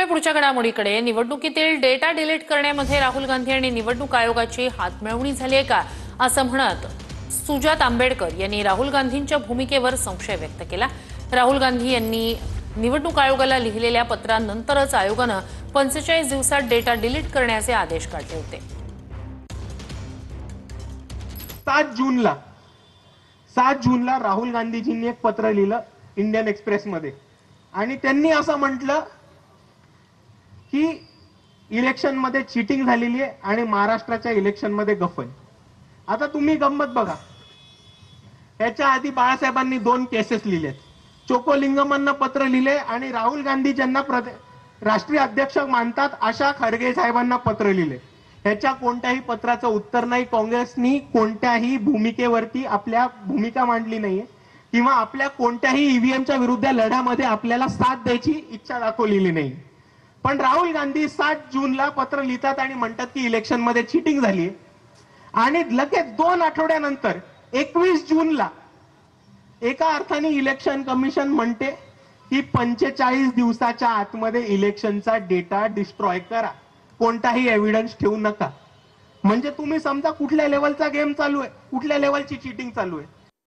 पुढच्या घडामोडीकडे निवडणुकीतील data delete करण्यामध्ये राहुल गांधी आणि निवडणूक आयोगाची हातमिळवणी झाली आहे का असं म्हणत सुजात आंबेडकर यांनी राहुल गांधींच्या भूमिकेवर संशय व्यक्त केला। राहुल गांधी यांनी निवडणूक आयोगाला लिहिलेल्या पत्रानंतरच आयोगानं 45 दिवसात डेटा डिलीट करण्याचे आदेश काढले होते। 7 जूनला राहुल गांधीजींनी एक पत्र लिहिलं इंडियन एक्सप्रेस मध्ये आणि त्यांनी असं म्हटलं की इलेक्शन मध्ये चीटिंग झालेली आहे आणि महाराष्ट्राच्या इलेक्शन मध्ये गफल। आता तुम्ही गंमत बघा, याच्या आधी बाळासाहेबांनी 2 केसेस लिहिलेत, चोकोलिंगमांना पत्र लिहिले आणि राहुल गांधी ज्यांना राष्ट्रीय अध्यक्ष मानतात अशा खरगे साहेबांना पत्र लिहिले। ह्याच्या कोणत्याही पत्राचं उत्तर नाही, काँग्रेसनी कोणत्याही भूमिकेवरती आपल्या भूमिका मांडली नाहीये किंवा आपल्या कोणत्याही ईव्हीएमच्या विरुद्ध लढ्यामध्ये आपल्याला साथ द्यायची इच्छा दाखवलेली नाही। पण राहुल गांधी 7 जूनला पत्र लिहितात आणि म्हणतात की इलेक्शन मध्ये चीटिंग झाली आणि लगेच 2 आठवड्यानंतर 21 जूनला एका अर्थाने इलेक्शन कमिशन म्हणते की 45 दिवसाच्या आतमध्ये इलेक्शनचा डेटा डिस्ट्रॉय करा, कोणताही एव्हिडन्स ठेवू नका। म्हणजे तुम्ही समजा कुठल्या लेवलचा गेम चालू आहे, कुठल्या लेवलची चीटिंग चालू आहे।